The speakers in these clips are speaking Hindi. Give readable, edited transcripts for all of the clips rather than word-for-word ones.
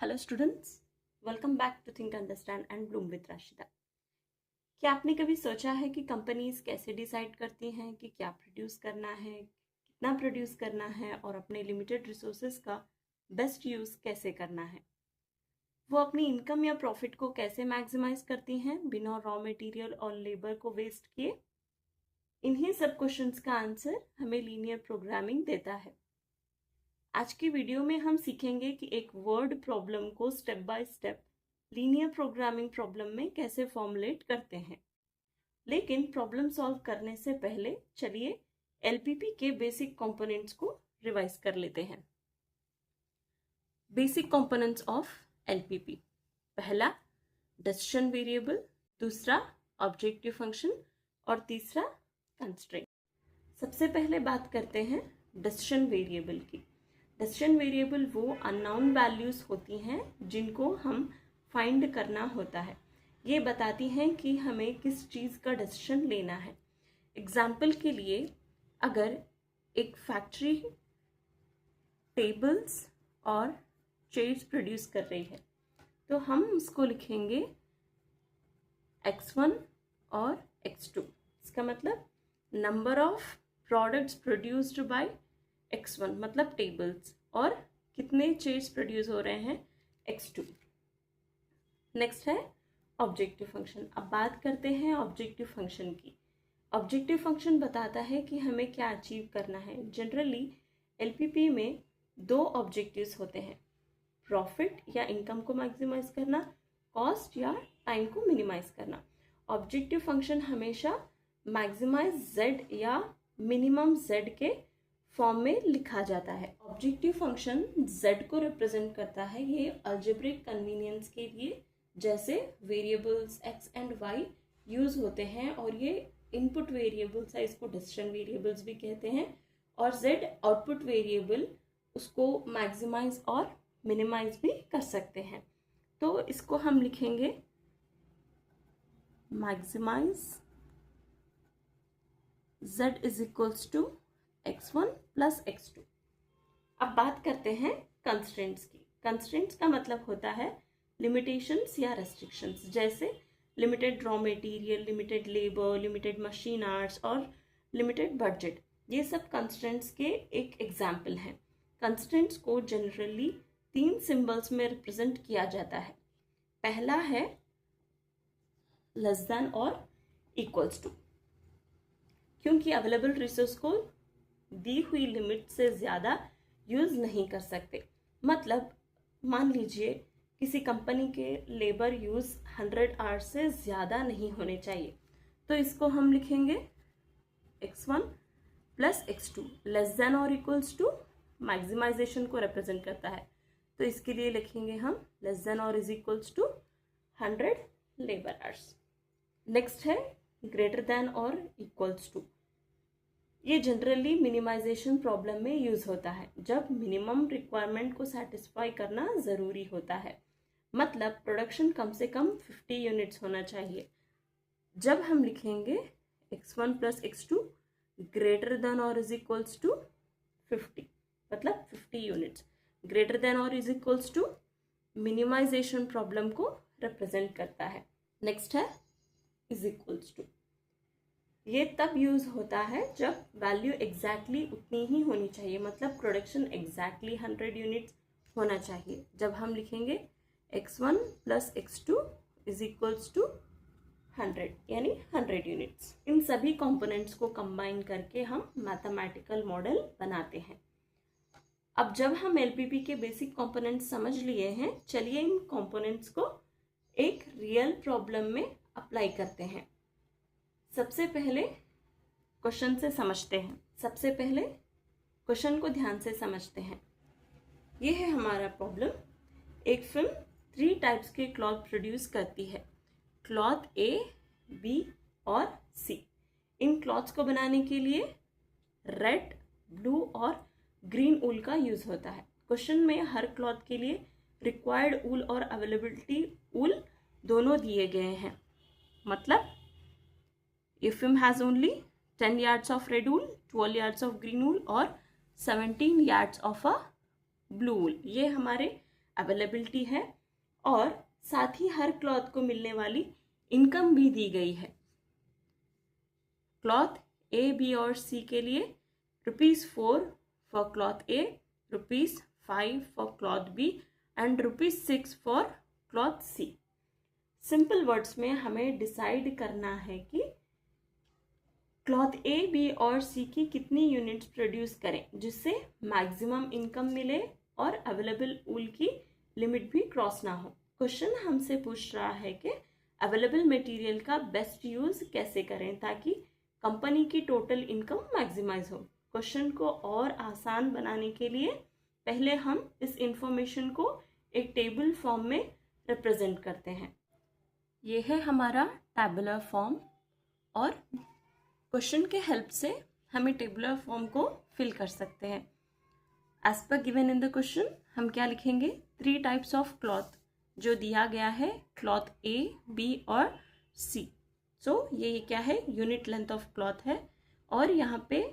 Hello students, welcome back to think understand and bloom with Rashida. क्या आपने कभी सोचा है कि कंपनीज कैसे डिसाइड करती हैं कि क्या प्रोड्यूस करना है, कितना प्रोड्यूस करना है और अपने लिमिटेड रिसोर्सेज का बेस्ट यूज़ कैसे करना है? वो अपनी इनकम या प्रॉफिट को कैसे मैक्सिमाइज करती हैं बिना रॉ मटेरियल और लेबर को वेस्ट किए? इन्हीं सब क्वेश्चंस का आंसर हमें लीनियर प्रोग्रामिंग देता है। आज की वीडियो में हम सीखेंगे कि एक वर्ड प्रॉब्लम को step by step linear programming problem में कैसे फॉर्मुलेट करते हैं। लेकिन प्रॉब्लम सॉल्व करने से पहले चलिए एलपीपी के बेसिक कंपोनेंट्स को रिवाइज कर लेते हैं। बेसिक कंपोनेंट्स ऑफ एलपीपी: पहला डिसीजन वेरिएबल, दूसरा ऑब्जेक्टिव फंक्शन और तीसरा कंस्ट्रेंट। सबसे पहले बात करते हैं डिसीजन वेरिएबल की। डिसीजन वेरिएबल वो अननोन वैल्यूज होती हैं जिनको हम फाइंड करना होता है। ये बताती हैं कि हमें किस चीज़ का डिसीजन लेना है। एग्जाम्पल के लिए, अगर एक फैक्ट्री टेबल्स और चेयर्स प्रोड्यूस कर रही है तो हम उसको लिखेंगे x1 और x2। इसका मतलब number of products produced by x1 मतलब टेबल्स, और कितने चेयर्स प्रोड्यूस हो रहे हैं x2। नेक्स्ट है ऑब्जेक्टिव फंक्शन। अब बात करते हैं ऑब्जेक्टिव फंक्शन की। ऑब्जेक्टिव फंक्शन बताता है कि हमें क्या अचीव करना है। जनरली एलपीपी में दो ऑब्जेक्टिव्स होते हैं: प्रॉफिट या इनकम को मैक्सिमाइज करना, कॉस्ट या टाइम को मिनिमाइज करना। ऑब्जेक्टिव फंक्शन हमेशा मैक्सिमाइज z या मिनिमम z के फॉर्म में लिखा जाता है। ऑब्जेक्टिव फंक्शन z को रिप्रेजेंट करता है। ये अलजेब्रिक कन्वीनियंस के लिए जैसे variables x and y use होते हैं, और ये इनपुट वेरिएबल्स है, इसको डिसीजन वेरिएबल्स भी कहते हैं, और z आउटपुट वेरिएबल, उसको मैक्सिमाइज और मिनिमाइज भी कर सकते हैं। तो इसको हम लिखेंगे maximize z is equals to x1 plus x2। अब बात करते हैं कंस्ट्रेंट्स की। कंस्ट्रेंट्स का मतलब होता है लिमिटेशंस या रेस्ट्रिक्शंस, जैसे limited raw material, limited labour, limited machine hours और लिमिटेड बजट। ये सब कंस्ट्रेंट्स के एक एग्जाम्पल हैं। कंस्ट्रेंट्स को जनरली 3 सिंबल्स में रिप्रेजेंट किया जाता है। पहला है लेस देन और इक्वल्स टू, क्योंकि अवेलेबल रिसोर्स को दी हुई लिमिट से ज़्यादा यूज़ नहीं कर सकते। मतलब मान लीजिए किसी कंपनी के लेबर यूज़ 100 आवर्स से ज़्यादा नहीं होने चाहिए, तो इसको हम लिखेंगे x1 plus x2। Less than और इक्वल्स टू मैक्सिमाइजेशन को रिप्रेजेंट करता है, तो इसके लिए लिखेंगे हम लेस देन और is equals to 100 labour hours. Next है ग्रेटर देन और इक्वल्स टू। ये जनरली मिनिमाइजेशन प्रॉब्लम में यूज होता है, जब मिनिमम रिक्वायरमेंट को सेटिस्फाई करना ज़रूरी होता है। मतलब प्रोडक्शन कम से कम 50 यूनिट्स होना चाहिए। जब हम लिखेंगे x1 plus x2 greater than और इज इक्वल्स टू 50, मतलब 50 यूनिट्स ग्रेटर देन और is equals to minimization problem को रिप्रेजेंट करता है। नेक्स्ट है इज इक्वल्स टू। ये तब यूज होता है जब वैल्यू एग्जैक्टली उतनी ही होनी चाहिए, मतलब प्रोडक्शन एग्जैक्टली 100 यूनिट्स होना चाहिए। जब हम लिखेंगे x1 plus x2 is equals to 100, यानी 100 यूनिट्स। इन सभी कंपोनेंट्स को कंबाइन करके हम मैथमेटिकल मॉडल बनाते हैं। अब जब हम एलपीपी के बेसिक कंपोनेंट्स समझ लिए हैं, चलिए इन कंपोनेंट्स को एक रियल प्रॉब्लम में अप्लाई करते हैं। सबसे पहले क्वेश्चन से समझते हैं। सबसे पहले क्वेश्चन को ध्यान से समझते हैं। ये है हमारा प्रॉब्लम। एक फिल्म 3 टाइप्स के क्लॉथ प्रोड्यूस करती है, क्लॉथ A, B और C। इन क्लॉथ्स को बनाने के लिए रेड, ब्लू और ग्रीन ऊल का यूज होता है। क्वेश्चन में हर क्लॉथ के लिए रिक्वायर्ड ऊल और अवेलेबिलिटी ऊल दोनों दिए गए हैं। मतलब ये film has only 10 yards of red wool, 12 yards of green wool और 17 yards of a blue wool। ये हमारे अवेलेबिलिटी है और साथ ही हर क्लॉथ को मिलने वाली इनकम भी दी गई है। क्लॉथ ए, बी और सी के लिए ₹4 for cloth A, ₹5 for cloth B and ₹6 for cloth C. Simple words में हमें डिसाइड करना है कि क्लॉथ ए, बी और सी की कितनी यूनिट्स प्रोड्यूस करें जिससे मैक्सिमम इनकम मिले और अवेलेबल वूल की लिमिट भी क्रॉस ना हो। क्वेश्चन हमसे पूछ रहा है कि अवेलेबल मटेरियल का बेस्ट यूज कैसे करें ताकि कंपनी की टोटल इनकम मैक्सिमाइज हो। क्वेश्चन को और आसान बनाने के लिए पहले हम इस इंफॉर्मेशन को एक टेबल फॉर्म में रिप्रेजेंट करते हैं। ये है हमारा टैबुलर फॉर्म और क्वेश्चन के हेल्प से हमें टेबुलर फॉर्म को फिल कर सकते हैं। As per given in the question हम क्या लिखेंगे, 3 टाइप्स ऑफ क्लॉथ जो दिया गया है, क्लॉथ ए, बी और सी। सो ये क्या है, यूनिट लेंथ ऑफ क्लॉथ है और यहाँ पे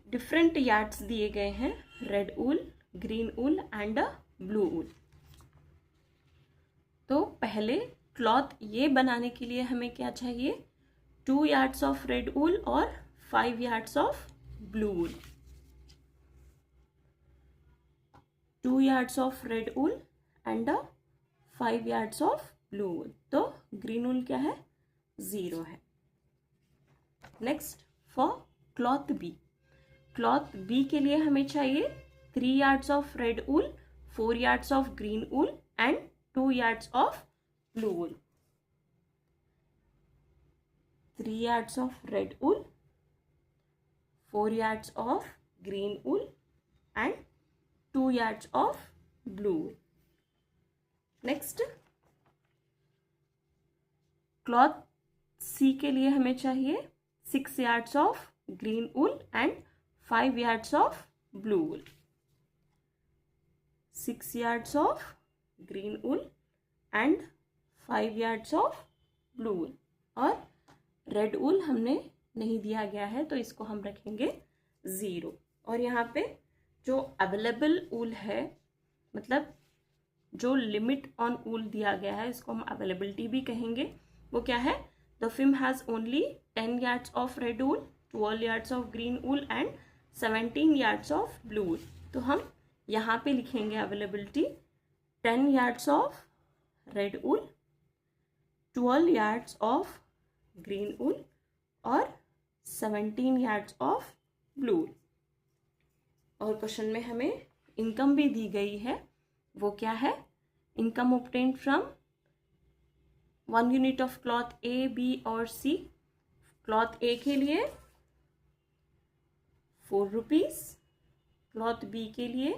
डिफरेंट यार्ड्स दिए गए हैं, red wool, green wool and blue wool. तो पहले क्लॉथ ये बनाने के लिए हमें क्या चाहिए, 2 यार्ड्स ऑफ रेड वूल और 5 yards of blue wool. 2 yards of red wool and 5 yards of blue wool. तो ग्रीन वूल क्या है, 0 है। Next for cloth B, cloth B के लिए हमें चाहिए 3 yards of red wool, 4 yards of green wool and 2 yards of blue wool। 3 yards of red wool, 4 yards of green wool and 2 yards of blue wool। Next cloth C के लिए हमें चाहिए 6 yards of green wool and 5 yards of blue wool। 6 yards of green wool and 5 yards of blue wool. और रेड वूल हमने नहीं दिया गया है तो इसको हम रखेंगे 0। और यहाँ पे जो अवेलेबल वूल है, मतलब जो लिमिट ऑन वूल दिया गया है, इसको हम अवेलेबिलिटी भी कहेंगे। वो क्या है, the film has only 10 yards of red wool, 12 yards of green wool and 17 yards of blue wool. तो हम यहाँ पे लिखेंगे availability 10 yards of red wool, 12 yards of green wool और 17 yards ऑफ ब्लू वूल। और क्वेश्चन में हमें इनकम भी दी गई है, वो क्या है, income obtained from 1 unit of cloth A, B और सी। क्लॉथ ए के लिए ₹4, क्लॉथ बी के लिए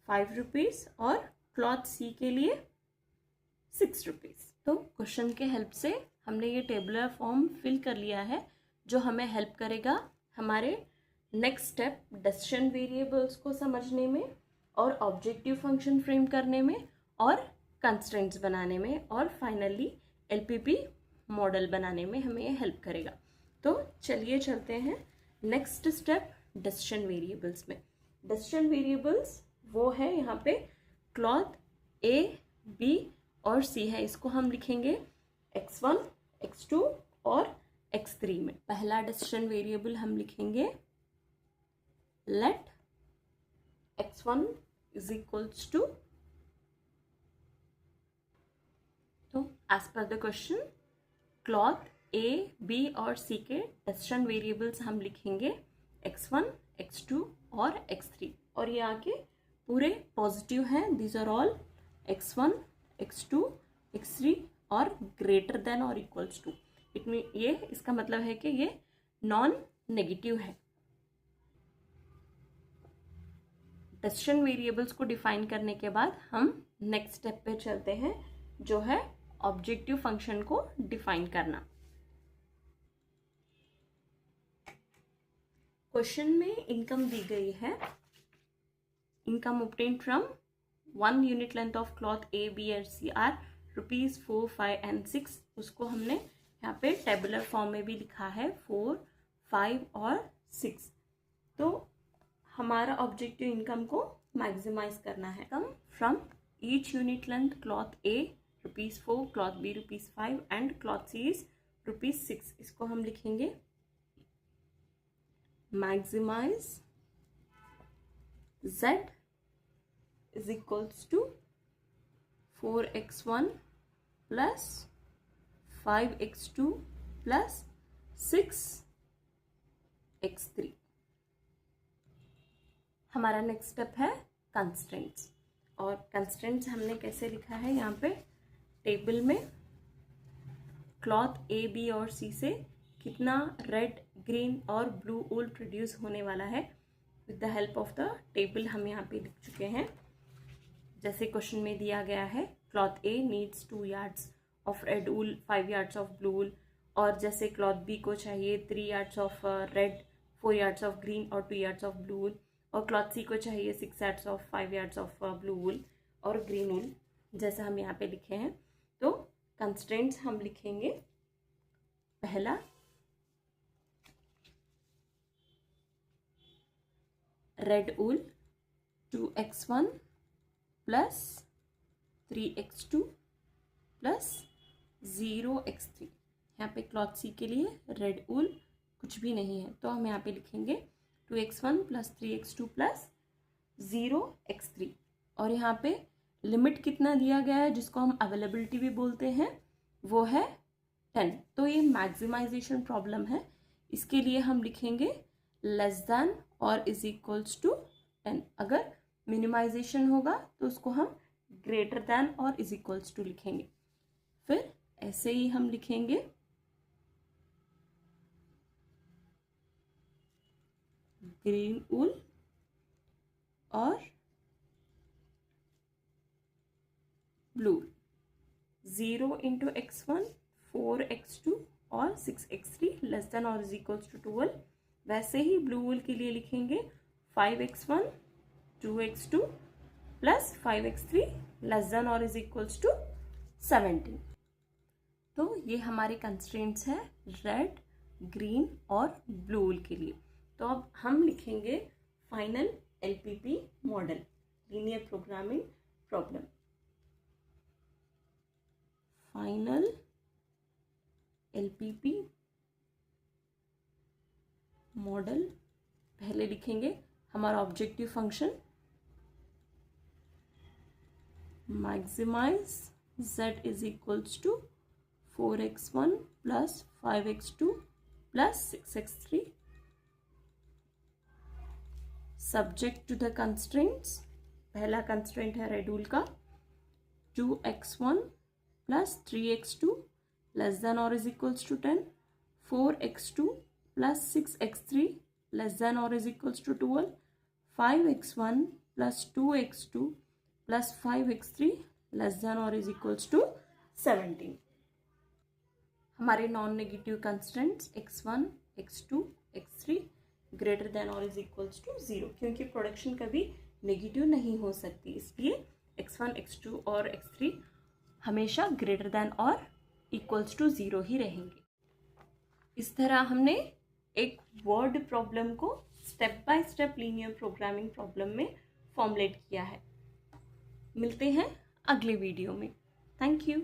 ₹5 और क्लॉथ सी के लिए ₹6। तो क्वेश्चन के हेल्प से हमने ये टेबुलर फॉर्म फिल कर लिया है जो हमें हेल्प करेगा हमारे नेक्स्ट स्टेप डिसीजन वेरिएबल्स को समझने में और ऑब्जेक्टिव फंक्शन फ्रेम करने में और कंस्ट्रेंट्स बनाने में और फाइनली एलपीपी मॉडल बनाने में हमें ये हेल्प करेगा। तो चलिए चलते हैं नेक्स्ट स्टेप डिसीजन वेरिएबल्स में। डिसीजन वेरिएबल्स वो है यहाँ पे क्लॉथ ए, बी और सी है, इसको हम लिखेंगे x1, x2 और x3 में। पहला डिसीजन वेरिएबल हम लिखेंगे let x1 is equals to, तो as per the question cloth A, B और सी के डिसीजन वेरिएबल्स हम लिखेंगे x1, x2 और x3 और ये आके पूरे पॉजिटिव हैं, these are all x1, x2, x3 और ग्रेटर देन और इक्वल्स टू। इट मीन ये इसका मतलब है कि ये नॉन नेगेटिव है। डिसीजन वेरिएबल्स को डिफाइन करने के बाद हम नेक्स्ट स्टेप पे चलते हैं जो है ऑब्जेक्टिव फंक्शन को डिफाइन करना। क्वेश्चन में इनकम दी गई है, income obtained from 1 unit length of cloth A, B और सी आर ₹4, 5 एंड 6। उसको हमने यहाँ पे टेबुलर फॉर्म में भी लिखा है 4, 5 और 6। तो हमारा ऑब्जेक्टिव इनकम को मैक्सिमाइज करना है। Come from each unit length cloth A ₹4, cloth B ₹5 and cloth C is ₹6। इसको हम लिखेंगे maximize z is equals to 4x1 plus 5x2 plus 6x3। हमारा नेक्स्ट स्टेप है कंस्ट्रेंट्स। और कंस्ट्रेंट्स हमने कैसे लिखा है, यहाँ पे टेबल में क्लॉथ ए बी और सी से कितना रेड ग्रीन और ब्लू वूल प्रोड्यूस होने वाला है with the help of the table हम यहाँ पे लिख चुके हैं। जैसे क्वेश्चन में दिया गया है cloth A needs 2 yards of red wool, 5 yards of blue wool, और जैसे क्लॉथ बी को चाहिए 3 yards of red, 4 yards of green और 2 yards ऑफ ब्लू वूल, और क्लॉथ सी को चाहिए 6 yards of 5 yards of blue wool और ग्रीन वूल, जैसा हम यहाँ पे लिखे हैं। तो कंस्ट्रेंट्स हम लिखेंगे, पहला रेड वूल 2x1 plus 3x2 plus 0x3। यहाँ पे क्लॉथ सी के लिए रेड वूल कुछ भी नहीं है, तो हम यहाँ पे लिखेंगे 2x1 plus 3x2 plus 0x3। और यहाँ पे लिमिट कितना दिया गया है, जिसको हम अवेलेबिलिटी भी बोलते हैं, वो है 10। तो ये मैक्सिमाइजेशन प्रॉब्लम है, इसके लिए हम लिखेंगे लेस देन और इज इक्वल्स टू 10। अगर मिनिमाइजेशन होगा तो उसको हम ग्रेटर देन और इज इक्वल्स टू लिखेंगे। फिर ऐसे ही हम लिखेंगे ग्रीन वूल और ब्लू, 0 इंटू x1 4x2 और 6x3 लेस देन और इज इक्वल्स टू 12। वैसे ही ब्लू वूल के लिए लिखेंगे 5x1 2x2 plus 5x3 less than और इज इक्वल्स टू 17। तो ये हमारे कंस्ट्रेंट्स है रेड, ग्रीन और ब्लू वूल के लिए। तो अब हम लिखेंगे final LPP model, linear programming problem. Final LPP model, पहले लिखेंगे हमारा objective function maximize z is equals to 4x1 plus 5x2 plus 6x3 subject to the constraints. पहला कंस्ट्रेंट है रेड वूल का 2x1 plus 3x2 less than और is equals to 10, 4x2 plus 6x3 less than और is equals to 12, 5x1 plus 2x2 plus 5x3 less than और इज इक्वल्स टू 17। हमारे non negative constants x1, x2, x3 greater than और इज इक्वल्स टू 0, क्योंकि प्रोडक्शन कभी नेगेटिव नहीं हो सकती, इसलिए x1, x2 और x3 हमेशा ग्रेटर देन और इक्वल्स टू 0 ही रहेंगे। इस तरह हमने एक वर्ड प्रॉब्लम को step by step linear programming problem में फॉर्मुलेट किया है। मिलते हैं अगले वीडियो में। Thank you.